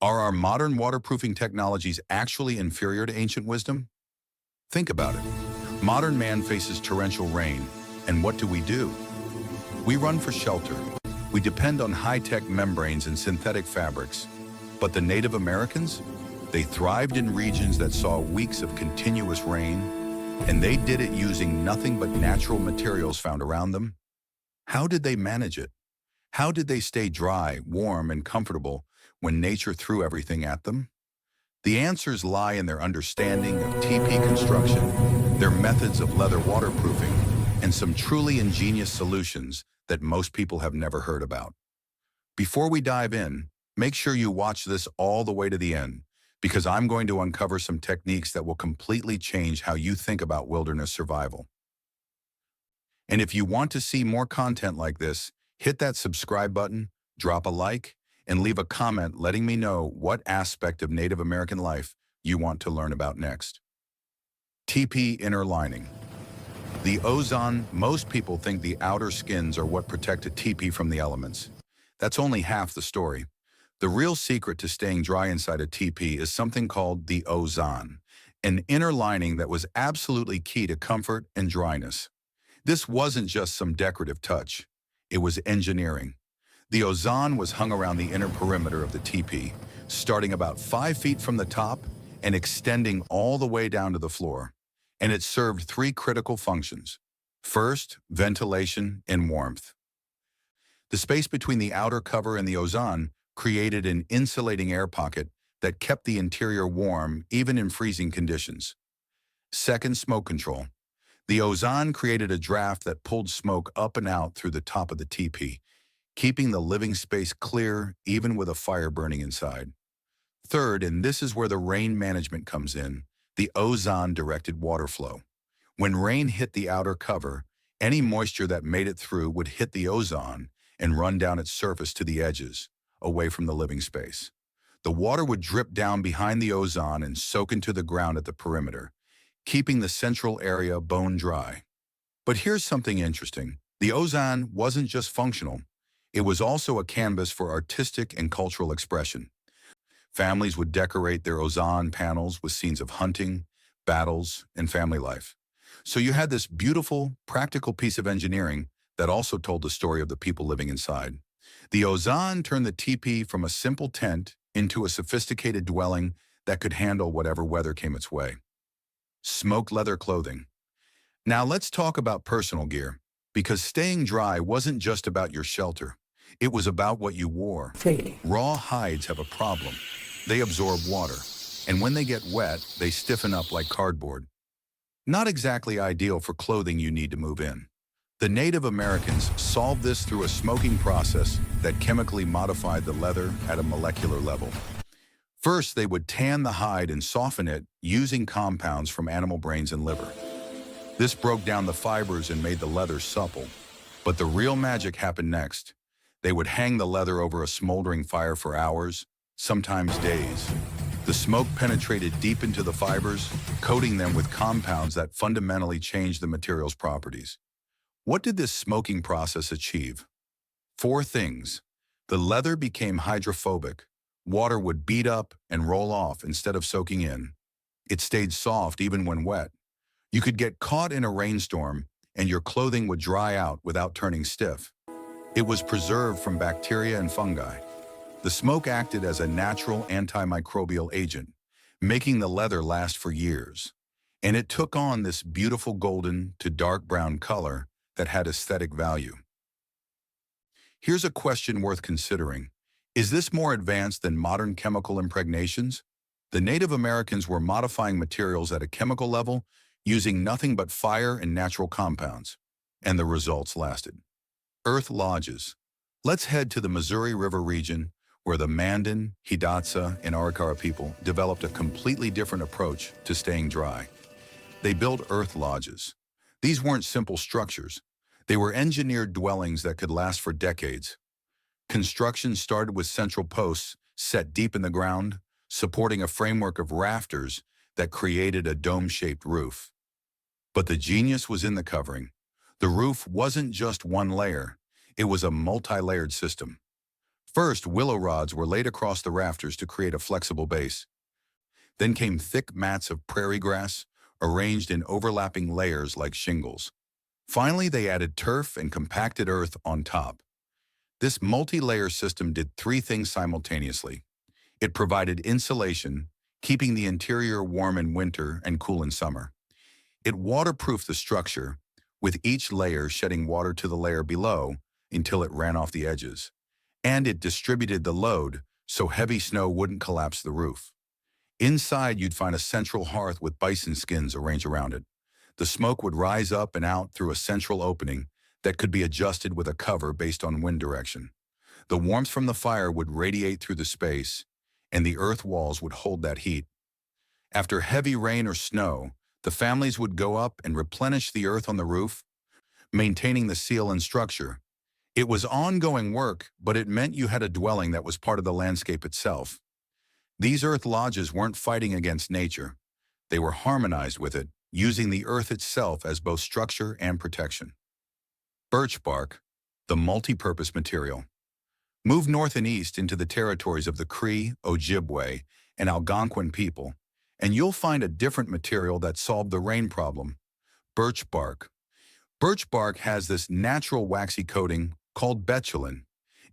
Are our modern waterproofing technologies actually inferior to ancient wisdom? Think about it. Modern man faces torrential rain, and what do? We run for shelter. We depend on high-tech membranes and synthetic fabrics. But the Native Americans? They thrived in regions that saw weeks of continuous rain, and they did it using nothing but natural materials found around them. How did they manage it? How did they stay dry, warm, and comfortable when nature threw everything at them? The answers lie in their understanding of teepee construction, their methods of leather waterproofing, and some truly ingenious solutions that most people have never heard about. Before we dive in, make sure you watch this all the way to the end, because I'm going to uncover some techniques that will completely change how you think about wilderness survival. And if you want to see more content like this, hit that subscribe button, drop a like, and leave a comment letting me know what aspect of Native American life you want to learn about next. Teepee inner lining. The ozan, most people think the outer skins are what protect a teepee from the elements. That's only half the story. The real secret to staying dry inside a teepee is something called the ozan, an inner lining that was absolutely key to comfort and dryness. This wasn't just some decorative touch. It was engineering. The ozan was hung around the inner perimeter of the teepee, starting about 5 feet from the top and extending all the way down to the floor. And it served 3 critical functions. First, ventilation and warmth. The space between the outer cover and the ozan created an insulating air pocket that kept the interior warm even in freezing conditions. Second, smoke control. The ozan created a draft that pulled smoke up and out through the top of the teepee, keeping the living space clear even with a fire burning inside. Third, and this is where the rain management comes in, the ozan directed water flow. When rain hit the outer cover, any moisture that made it through would hit the ozan and run down its surface to the edges, away from the living space. The water would drip down behind the ozan and soak into the ground at the perimeter, keeping the central area bone dry. But here's something interesting. The ozan wasn't just functional. It was also a canvas for artistic and cultural expression. Families would decorate their ozan panels with scenes of hunting, battles, and family life. So you had this beautiful, practical piece of engineering that also told the story of the people living inside. The ozan turned the teepee from a simple tent into a sophisticated dwelling that could handle whatever weather came its way. Smoked leather clothing. Now let's talk about personal gear, because staying dry wasn't just about your shelter. It was about what you wore. Raw hides have a problem. They absorb water, and when they get wet, they stiffen up like cardboard. Not exactly ideal for clothing you need to move in. The Native Americans solved this through a smoking process that chemically modified the leather at a molecular level. First, they would tan the hide and soften it using compounds from animal brains and liver. This broke down the fibers and made the leather supple. But the real magic happened next. They would hang the leather over a smoldering fire for hours, sometimes days. The smoke penetrated deep into the fibers, coating them with compounds that fundamentally changed the material's properties. What did this smoking process achieve? 4 things. The leather became hydrophobic. Water would beat up and roll off instead of soaking in. It stayed soft even when wet. You could get caught in a rainstorm and your clothing would dry out without turning stiff. It was preserved from bacteria and fungi. The smoke acted as a natural antimicrobial agent, making the leather last for years. And it took on this beautiful golden to dark brown color that had aesthetic value. Here's a question worth considering. Is this more advanced than modern chemical impregnations? The Native Americans were modifying materials at a chemical level using nothing but fire and natural compounds, and the results lasted. Earth lodges. Let's head to the Missouri River region where the Mandan, Hidatsa, and Arikara people developed a completely different approach to staying dry. They built earth lodges. These weren't simple structures. They were engineered dwellings that could last for decades. Construction started with central posts set deep in the ground, supporting a framework of rafters that created a dome-shaped roof. But the genius was in the covering. The roof wasn't just one layer. It was a multi-layered system. First, willow rods were laid across the rafters to create a flexible base. Then came thick mats of prairie grass, arranged in overlapping layers like shingles. Finally, they added turf and compacted earth on top. This multi-layer system did three things simultaneously. It provided insulation, keeping the interior warm in winter and cool in summer. It waterproofed the structure, with each layer shedding water to the layer below until it ran off the edges. And it distributed the load so heavy snow wouldn't collapse the roof. Inside, you'd find a central hearth with bison skins arranged around it. The smoke would rise up and out through a central opening that could be adjusted with a cover based on wind direction. The warmth from the fire would radiate through the space, and the earth walls would hold that heat. After heavy rain or snow, the families would go up and replenish the earth on the roof, maintaining the seal and structure. It was ongoing work, but it meant you had a dwelling that was part of the landscape itself. These earth lodges weren't fighting against nature. They were harmonized with it, using the earth itself as both structure and protection. Birch bark, the multi-purpose material. Move north and east into the territories of the Cree, Ojibwe, and Algonquin people, and you'll find a different material that solved the rain problem: birch bark. Birch bark has this natural waxy coating called betulin.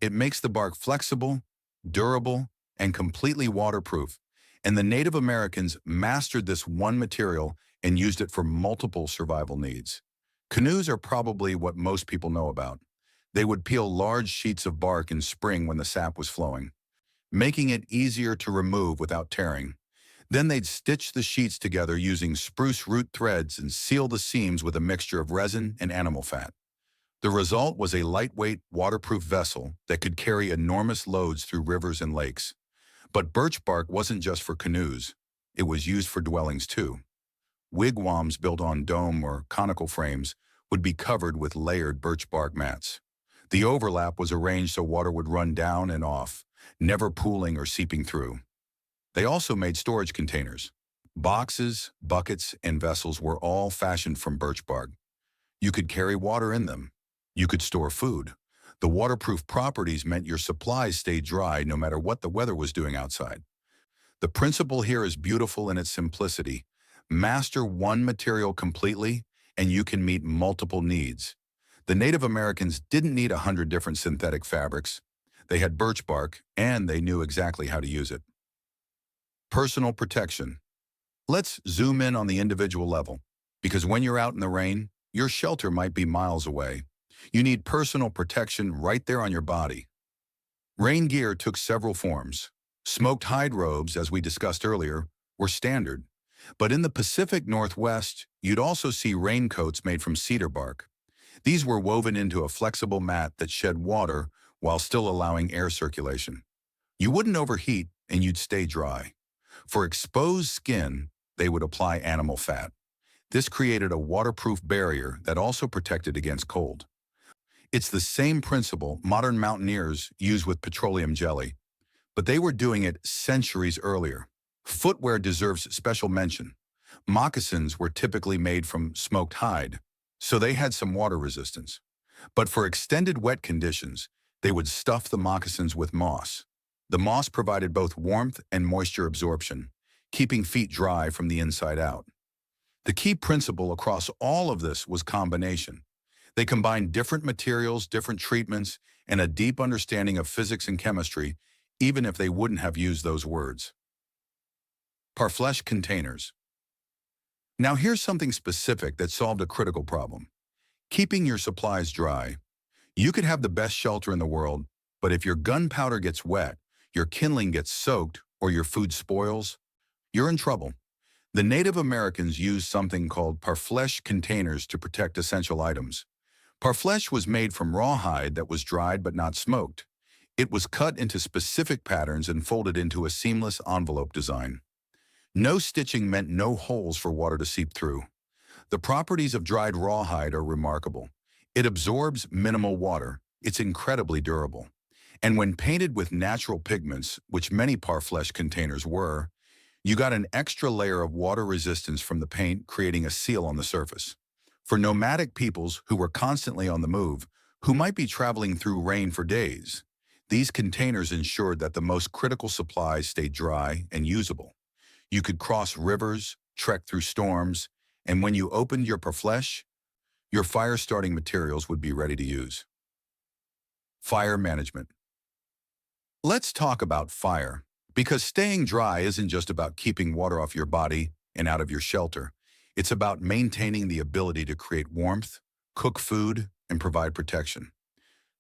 It makes the bark flexible, durable, and completely waterproof, and the Native Americans mastered this one material and used it for multiple survival needs. Canoes are probably what most people know about. They would peel large sheets of bark in spring when the sap was flowing, making it easier to remove without tearing. Then they'd stitch the sheets together using spruce root threads and seal the seams with a mixture of resin and animal fat. The result was a lightweight, waterproof vessel that could carry enormous loads through rivers and lakes. But birch bark wasn't just for canoes. It was used for dwellings too. Wigwams built on dome or conical frames would be covered with layered birch bark mats. The overlap was arranged so water would run down and off, never pooling or seeping through. They also made storage containers. Boxes, buckets, and vessels were all fashioned from birch bark. You could carry water in them. You could store food. The waterproof properties meant your supplies stayed dry no matter what the weather was doing outside. The principle here is beautiful in its simplicity. Master one material completely, and you can meet multiple needs. The Native Americans didn't need 100 different synthetic fabrics. They had birch bark, and they knew exactly how to use it. Personal protection. Let's zoom in on the individual level, because when you're out in the rain, your shelter might be miles away. You need personal protection right there on your body. Rain gear took several forms. Smoked hide robes, as we discussed earlier, were standard. But in the Pacific Northwest, you'd also see raincoats made from cedar bark. These were woven into a flexible mat that shed water while still allowing air circulation. You wouldn't overheat, and you'd stay dry. For exposed skin, they would apply animal fat. This created a waterproof barrier that also protected against cold. It's the same principle modern mountaineers use with petroleum jelly, but they were doing it centuries earlier. Footwear deserves special mention. Moccasins were typically made from smoked hide, so they had some water resistance. But for extended wet conditions, they would stuff the moccasins with moss. The moss provided both warmth and moisture absorption, keeping feet dry from the inside out. The key principle across all of this was combination. They combined different materials, different treatments, and a deep understanding of physics and chemistry, even if they wouldn't have used those words. Parfleche containers. Now here's something specific that solved a critical problem: keeping your supplies dry. You could have the best shelter in the world, but if your gunpowder gets wet, your kindling gets soaked, or your food spoils, you're in trouble. The Native Americans used something called parfleche containers to protect essential items. Parfleche was made from rawhide that was dried but not smoked. It was cut into specific patterns and folded into a seamless envelope design. No stitching meant no holes for water to seep through. The properties of dried rawhide are remarkable. It absorbs minimal water. It's incredibly durable. And when painted with natural pigments, which many parfleche containers were, you got an extra layer of water resistance from the paint, creating a seal on the surface. For nomadic peoples who were constantly on the move, who might be traveling through rain for days, These containers ensured that the most critical supplies stayed dry and usable. You could cross rivers, trek through storms, and when you opened your perflesh, your fire-starting materials would be ready to use. Fire management. Let's talk about fire, because staying dry isn't just about keeping water off your body and out of your shelter. It's about maintaining the ability to create warmth, cook food, and provide protection.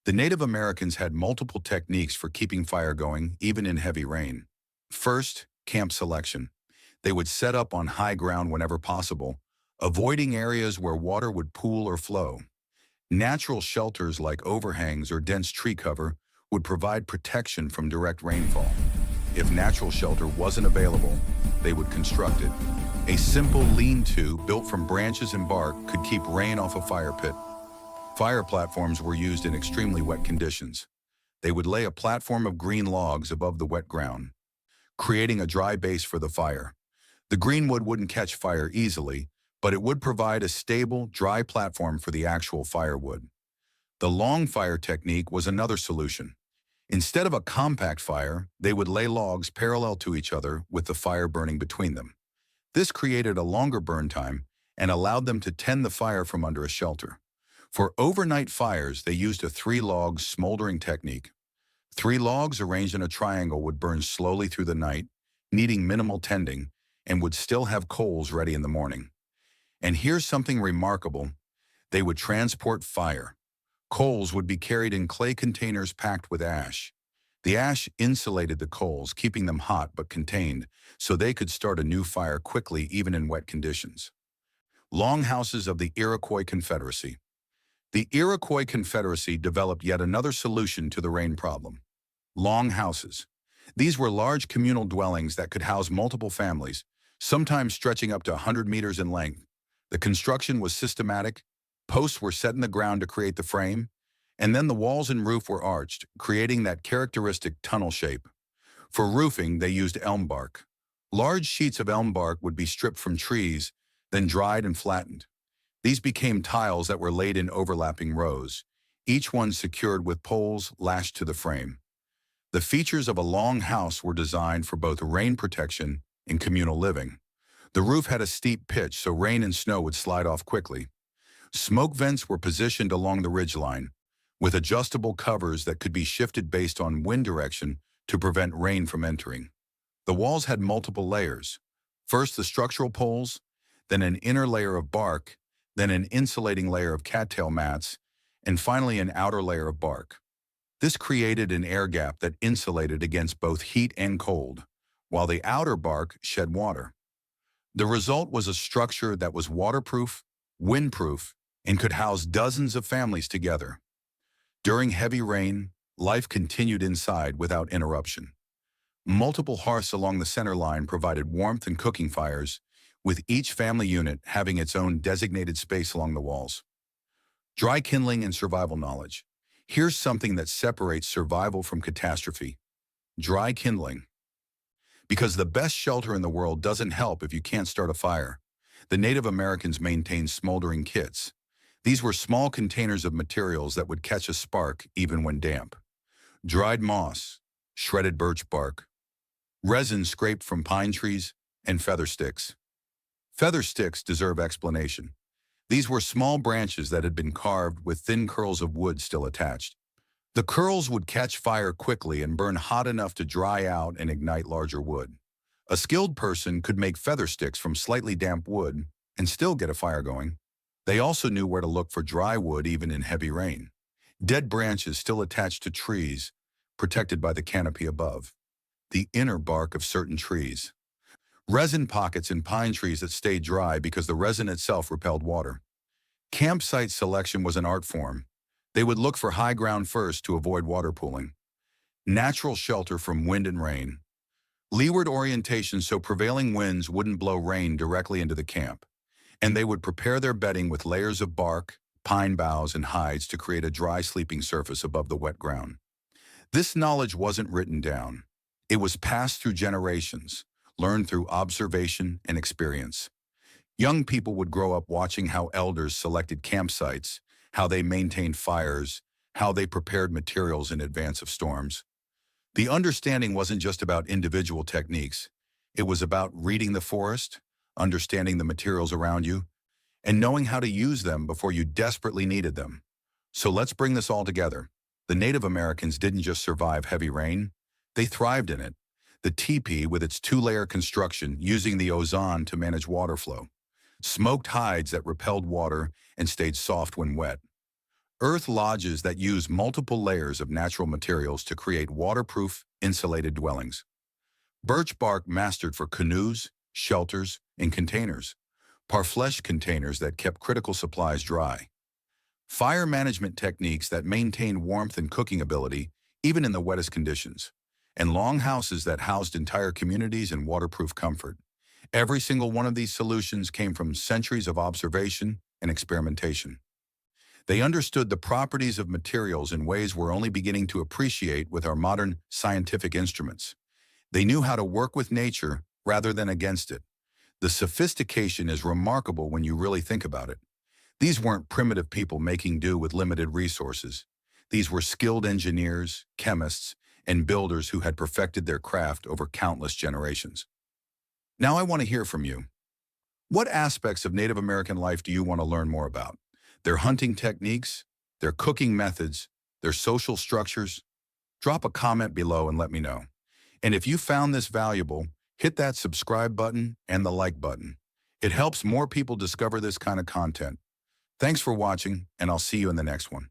The Native Americans had multiple techniques for keeping fire going, even in heavy rain. First, camp selection. They would set up on high ground whenever possible, avoiding areas where water would pool or flow. Natural shelters like overhangs or dense tree cover would provide protection from direct rainfall. If natural shelter wasn't available, they would construct it. A simple lean-to built from branches and bark could keep rain off a fire pit. Fire platforms were used in extremely wet conditions. They would lay a platform of green logs above the wet ground, creating a dry base for the fire. The green wood wouldn't catch fire easily, but it would provide a stable, dry platform for the actual firewood. The long fire technique was another solution. Instead of a compact fire, they would lay logs parallel to each other with the fire burning between them. This created a longer burn time and allowed them to tend the fire from under a shelter. For overnight fires, they used a 3-log smoldering technique. 3 logs arranged in a triangle would burn slowly through the night, needing minimal tending, and would still have coals ready in the morning. And here's something remarkable. They would transport fire. Coals would be carried in clay containers packed with ash. The ash insulated the coals, keeping them hot but contained, so they could start a new fire quickly even in wet conditions. Longhouses of the Iroquois Confederacy. The Iroquois Confederacy developed yet another solution to the rain problem. Longhouses. These were large communal dwellings that could house multiple families, sometimes stretching up to 100 meters in length. The construction was systematic. Posts were set in the ground to create the frame, and then the walls and roof were arched, creating that characteristic tunnel shape. For roofing, they used elm bark. Large sheets of elm bark would be stripped from trees, then dried and flattened. These became tiles that were laid in overlapping rows, each one secured with poles lashed to the frame. The features of a long house were designed for both rain protection and communal living. The roof had a steep pitch so rain and snow would slide off quickly. Smoke vents were positioned along the ridgeline, with adjustable covers that could be shifted based on wind direction to prevent rain from entering. The walls had multiple layers. First the structural poles, then an inner layer of bark, then an insulating layer of cattail mats, and finally an outer layer of bark. This created an air gap that insulated against both heat and cold, while the outer bark shed water. The result was a structure that was waterproof, windproof, and could house dozens of families together. During heavy rain, life continued inside without interruption. Multiple hearths along the center line provided warmth and cooking fires, with each family unit having its own designated space along the walls. Dry kindling and survival knowledge. Here's something that separates survival from catastrophe. Dry kindling. Because the best shelter in the world doesn't help if you can't start a fire. The Native Americans maintained smoldering kits. These were small containers of materials that would catch a spark even when damp. Dried moss, shredded birch bark, resin scraped from pine trees, and feather sticks. Feather sticks deserve explanation. These were small branches that had been carved with thin curls of wood still attached. The curls would catch fire quickly and burn hot enough to dry out and ignite larger wood. A skilled person could make feather sticks from slightly damp wood and still get a fire going. They also knew where to look for dry wood even in heavy rain. Dead branches still attached to trees, protected by the canopy above. The inner bark of certain trees. Resin pockets in pine trees that stayed dry because the resin itself repelled water. Campsite selection was an art form. They would look for high ground first to avoid water pooling. Natural shelter from wind and rain. Leeward orientation so prevailing winds wouldn't blow rain directly into the camp. And they would prepare their bedding with layers of bark, pine boughs, and hides to create a dry sleeping surface above the wet ground. This knowledge wasn't written down. It was passed through generations, learned through observation and experience. Young people would grow up watching how elders selected campsites, how they maintained fires, how they prepared materials in advance of storms. The understanding wasn't just about individual techniques. It was about reading the forest, understanding the materials around you, and knowing how to use them before you desperately needed them. So let's bring this all together. The Native Americans didn't just survive heavy rain, they thrived in it. The teepee, with its two-layer construction using the ozan to manage water flow. Smoked hides that repelled water and stayed soft when wet. Earth lodges that use multiple layers of natural materials to create waterproof, insulated dwellings. Birch bark mastered for canoes, shelters, and containers. Parfleche containers that kept critical supplies dry. Fire management techniques that maintained warmth and cooking ability even in the wettest conditions. And long houses that housed entire communities in waterproof comfort. Every single one of these solutions came from centuries of observation and experimentation. They understood the properties of materials in ways we're only beginning to appreciate with our modern scientific instruments. They knew how to work with nature rather than against it. The sophistication is remarkable when you really think about it. These weren't primitive people making do with limited resources. These were skilled engineers, chemists, and builders who had perfected their craft over countless generations. Now I want to hear from you. What aspects of Native American life do you want to learn more about? Their hunting techniques, their cooking methods, their social structures? Drop a comment below and let me know. And if you found this valuable, hit that subscribe button and the like button. It helps more people discover this kind of content. Thanks for watching, and I'll see you in the next one.